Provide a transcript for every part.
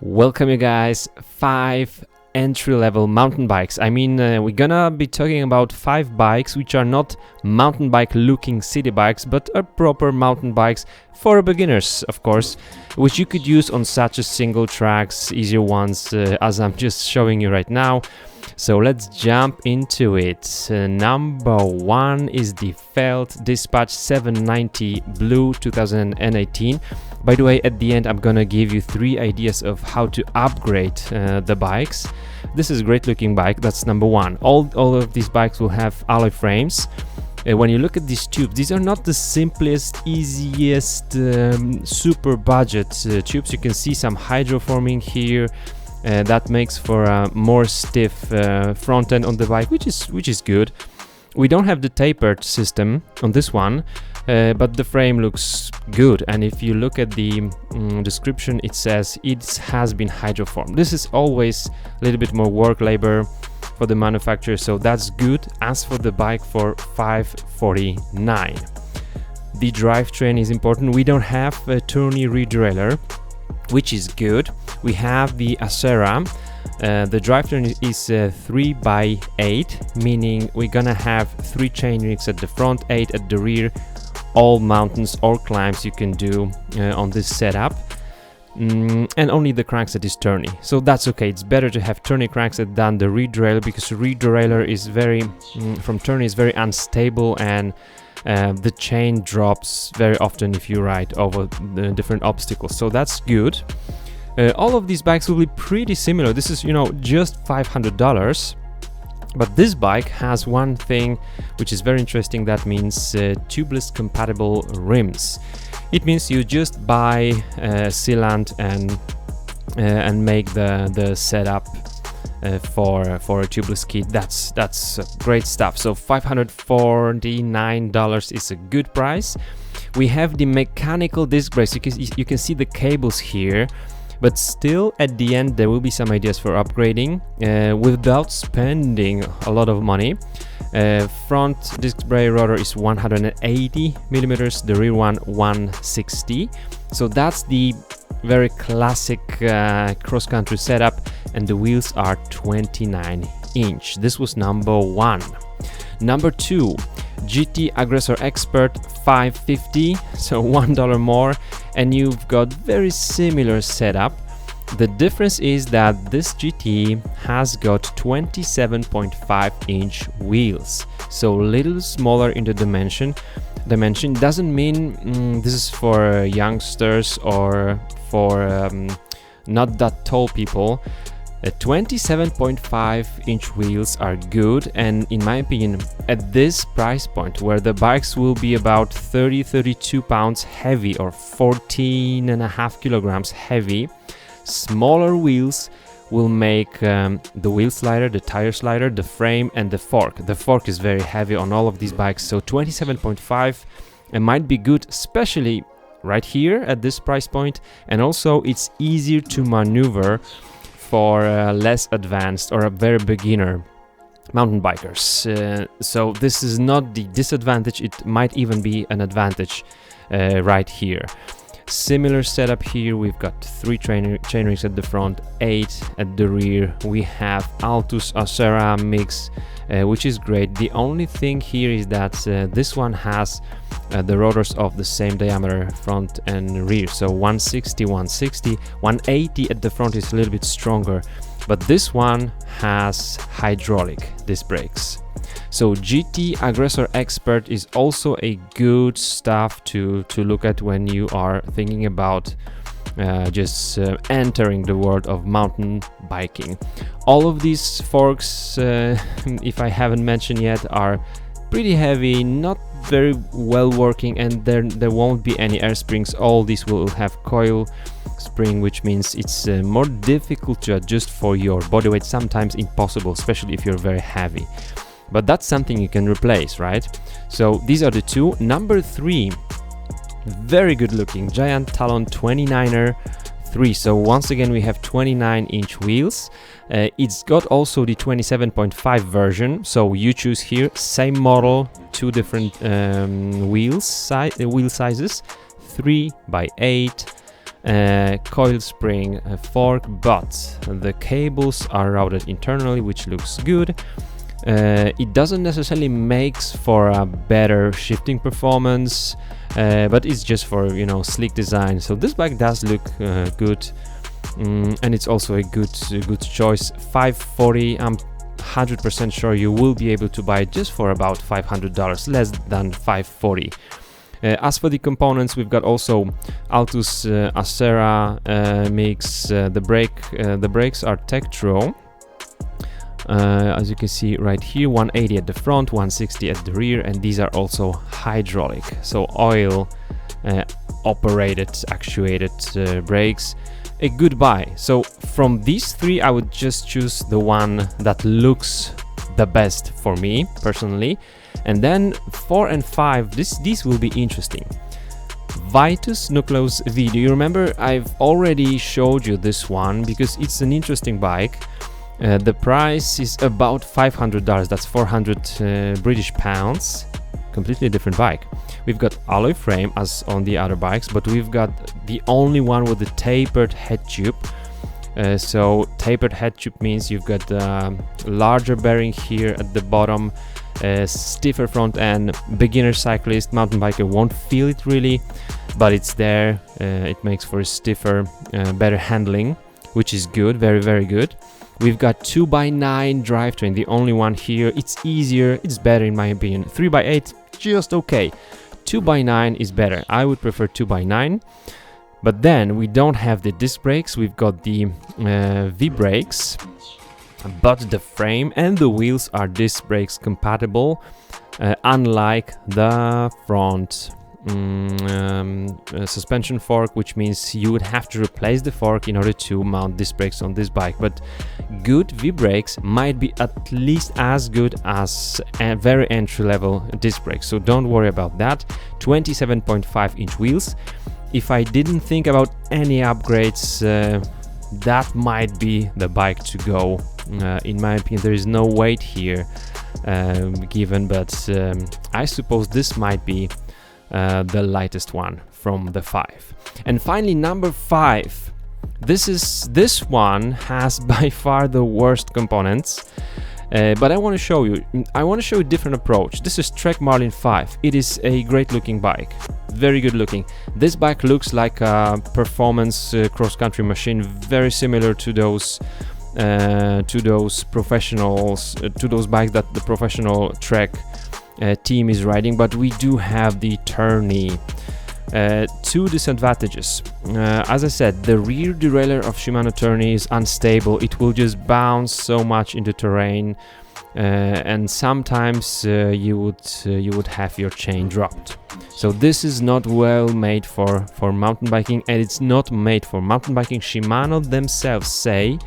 Welcome you guys, 5 entry-level mountain bikes. We're gonna be talking about 5 bikes which are not mountain bike looking city bikes, but are proper mountain bikes for beginners, of course, which you could use on such a single tracks, easier ones, as I'm just showing you right now. So let's jump into it. Number 1 is the Felt Dispatch 790 Blue 2018. By the way, at the end I'm gonna give you 3 ideas of how to upgrade the bikes. This is a great looking bike, that's number 1. All of these bikes will have alloy frames. When you look at these tubes, these are not the simplest, easiest, super budget tubes. You can see some hydroforming here. That makes for a more stiff front end on the bike, which is good. We don't have the tapered system on this one, but the frame looks good. And if you look at the description, it says it has been hydroformed. This is always a little bit more work labor for the manufacturer, so that's good. As for the bike, for $549. The drivetrain is important. We don't have a tourney rear derailleur, which is good. We have the Acera. The drivetrain is 3x8, meaning we're gonna have 3 chainrinks at the front, 8 at the rear. All mountains or climbs you can do on this setup. And only the crankset is tourney, so that's okay. It's better to have tourney crankset than the rear derailleur, because the rear derailleur is from tourney is very unstable, and the chain drops very often if you ride over the different obstacles, so that's good. All of these bikes will be pretty similar. This is, just $500. But this bike has one thing which is very interesting. That means tubeless compatible rims. It means you just buy sealant and make the setup for a tubeless kit. That's great stuff. So $549 is a good price. We have the mechanical disc brakes. You can see the cables here. But still, at the end, there will be some ideas for upgrading without spending a lot of money. Front disc brake rotor is 180 millimeters, the rear one 160. So that's the very classic cross-country setup, and the wheels are 29-inch. This was number 1. Number 2, GT Aggressor Expert 550, so $1 more, and you've got very similar setup. The difference is that this GT has got 27.5-inch wheels, so a little smaller in the dimension. Doesn't mean this is for youngsters or for not that tall people. 27.5-inch wheels are good, and in my opinion, at this price point where the bikes will be about 32 pounds heavy or 14.5 kilograms heavy, smaller wheels will make the wheel slider, the tire slider, the frame, and the fork. The fork is very heavy on all of these bikes, so 27.5 might be good, especially right here at this price point, and also it's easier to maneuver for less advanced or a very beginner mountain bikers. So this is not the disadvantage, it might even be an advantage right here. Similar setup here. We've got 3 chainrings at the front, 8 at the rear. We have Altus Acera mix, which is great. The only thing here is that this one has the rotors of the same diameter, front and rear, so 160, 180 at the front is a little bit stronger, but this one has hydraulic disc brakes. So GT Aggressor Expert is also a good stuff to look at when you are thinking about just entering the world of mountain biking. All of these forks, if I haven't mentioned yet, are pretty heavy, not very well working, and there won't be any air springs. All these will have coil spring, which means it's more difficult to adjust for your body weight, sometimes impossible, especially if you're very heavy. But that's something you can replace, right? So these are the 2. Number 3, very good looking Giant Talon 29er 3. So once again we have 29-inch wheels. It's got also the 27.5 version, so you choose here, same model, 2 different wheel sizes, 3x8, coil spring fork, but the cables are routed internally, which looks good. It doesn't necessarily makes for a better shifting performance, but it's just for, you know, sleek design. So this bike does look good, and it's also a good choice. 540, I'm 100% sure you will be able to buy it just for about $500, less than 540. As for the components, we've got also Altus Acera mix. The brakes are Tektro. As you can see right here, 180 at the front, 160 at the rear, and these are also hydraulic, so oil operated, actuated brakes. A good buy. So from these three, I would just choose the one that looks the best for me personally. And then 4 and 5, these will be interesting. Vitus V. Do you remember? I've already showed you this one because it's an interesting bike. The price is about $500. That's 400 British pounds. Completely different bike. We've got alloy frame as on the other bikes, but we've got the only one with the tapered head tube. So tapered head tube means you've got a larger bearing here at the bottom, stiffer front end. Beginner cyclist, mountain biker won't feel it really, but it's there. It makes for a stiffer, better handling, which is good, very good. We've got 2x9 drivetrain, the only one here. It's easier, it's better in my opinion. 3x8, just okay. 2x9 is better. I would prefer 2x9. But then we don't have the disc brakes. We've got the V brakes, but the frame and the wheels are disc brakes compatible, unlike the front suspension fork, which means you would have to replace the fork in order to mount disc brakes on this bike. But good V brakes might be at least as good as a very entry-level disc brakes, so don't worry about that. 27.5-inch wheels. If I didn't think about any upgrades, that might be the bike to go. In my opinion, there is no weight here given, but I suppose this might be the lightest one from the 5. And finally, number 5. This one has by far the worst components, but I want to show you. I want to show you a different approach. This is Trek Marlin 5. It is a great looking bike, very good looking. This bike looks like a performance cross-country machine, very similar to those professionals, to those bikes that the professional Trek team is riding. But we do have the tourney. Two disadvantages. As I said, the rear derailleur of Shimano tourney is unstable. It will just bounce so much into terrain, and sometimes you would have your chain dropped. So this is not well made for mountain biking, and it's not made for mountain biking. Shimano themselves say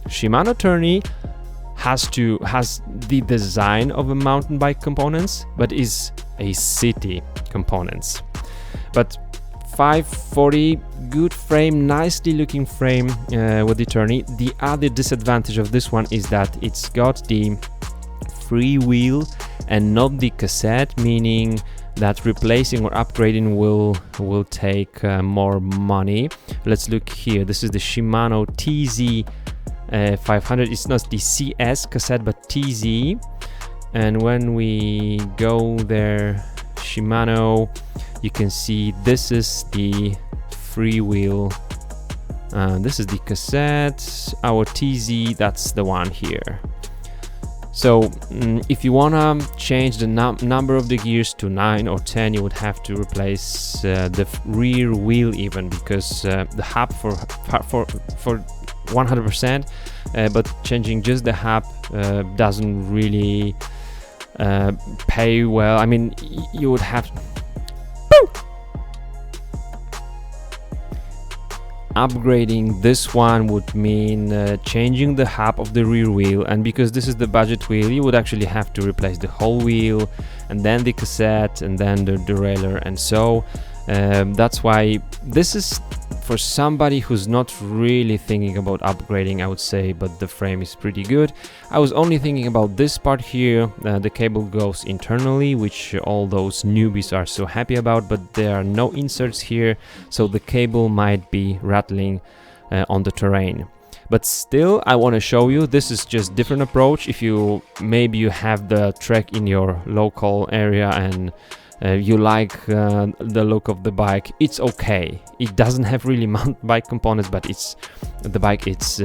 Shimano tourney has the design of a mountain bike components, but is a city components. But 540, good frame, nicely looking frame with the tourney. The other disadvantage of this one is that it's got the free wheel and not the cassette, meaning that replacing or upgrading will take more money. Let's look here. This is the Shimano TZ 500. It's not the CS cassette, but TZ. And when we go there, Shimano, you can see this is the freewheel. This is the cassette. Our TZ, that's the one here. So if you wanna change the number of the gears to 9 or 10, you would have to replace the rear wheel even, because the hub for 100%, but changing just the hub doesn't really pay well. I mean, you would have upgrading this one would mean changing the hub of the rear wheel, and because this is the budget wheel, you would actually have to replace the whole wheel and then the cassette and then the derailleur, and so That's why this is for somebody who's not really thinking about upgrading, I would say, but the frame is pretty good. I was only thinking about this part here. The cable goes internally, which all those newbies are so happy about, but there are no inserts here, so the cable might be rattling on the terrain. But still, I want to show you, this is just different approach. If you maybe you have the track in your local area and you like the look of the bike, it's okay. It doesn't have really mountain bike components, but it's the bike is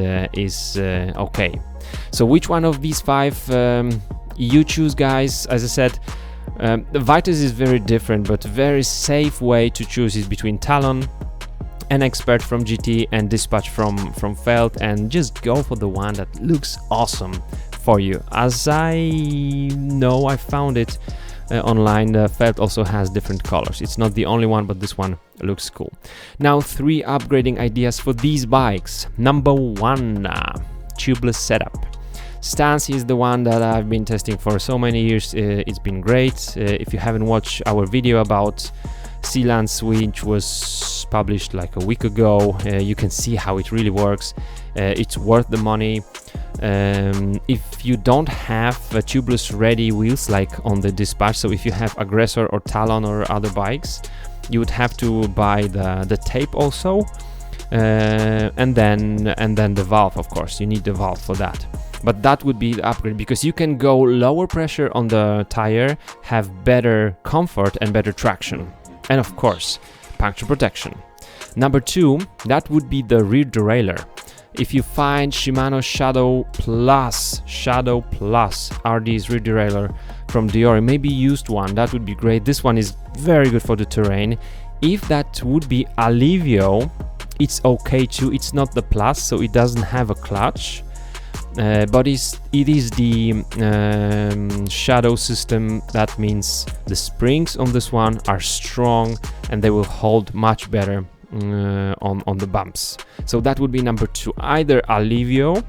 okay. So which one of these 5 you choose, guys? As I said, the Vitus is very different, but very safe way to choose is between Talon, an Expert from GT, and Dispatch from Felt, and just go for the one that looks awesome for you. As I know, I found it online, the Felt also has different colors. It's not the only one, but this one looks cool. Now 3 upgrading ideas for these bikes. Number 1, tubeless setup. Stance is the one that I've been testing for so many years. It's been great. If you haven't watched our video about Sealance, which was published like a week ago, you can see how it really works. It's worth the money. If you don't have tubeless ready wheels like on the Dispatch, so if you have Aggressor or Talon or other bikes, you would have to buy the tape also, and then the valve. Of course, you need the valve for that. But that would be the upgrade, because you can go lower pressure on the tire, have better comfort and better traction, and of course puncture protection. Number 2, that would be the rear derailleur. If you find Shimano Shadow Plus RD's rear derailleur from Diori, maybe used one, that would be great. This one is very good for the terrain. If that would be Alivio, it's okay too. It's not the Plus, so it doesn't have a clutch, but it is the Shadow system. That means the springs on this one are strong and they will hold much better on the bumps. So that would be number 2, either Alivio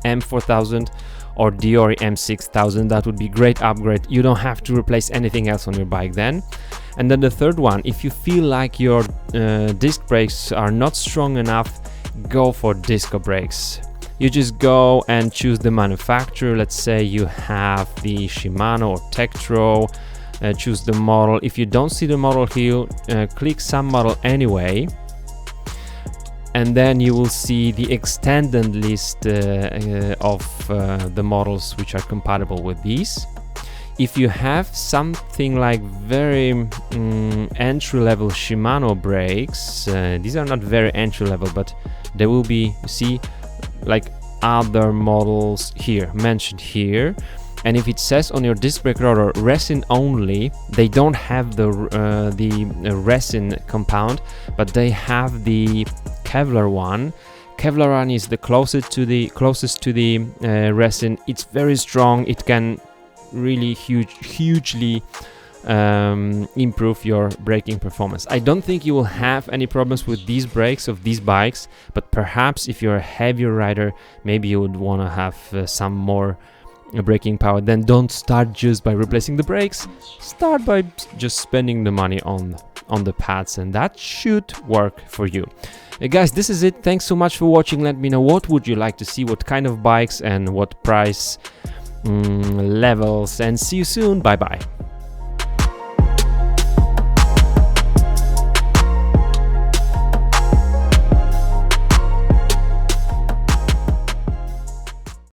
M4000 or Diori M6000. That would be great upgrade. You don't have to replace anything else on your bike then. And then the third one, if you feel like your disc brakes are not strong enough, go for disco brakes. You just go and choose the manufacturer. Let's say you have the Shimano or Tektro. Choose the model. If you don't see the model here, click some model anyway, and then you will see the extended list of the models which are compatible with these. If you have something like very entry-level Shimano brakes, these are not very entry-level, but there will be, you see, like other models here mentioned here. And if it says on your disc brake rotor resin only, they don't have the resin compound, but they have the Kevlar one. Kevlar one is the closest to the resin. It's very strong. It can really hugely improve your braking performance. I don't think you will have any problems with these brakes of these bikes, but perhaps if you're a heavier rider, maybe you would want to have some more braking power. Then don't start just by replacing the brakes. Start by just spending the money on the pads, and that should work for you. Guys, this is it. Thanks so much for watching. Let me know what would you like to see, what kind of bikes and what price levels, and see you soon. Bye bye.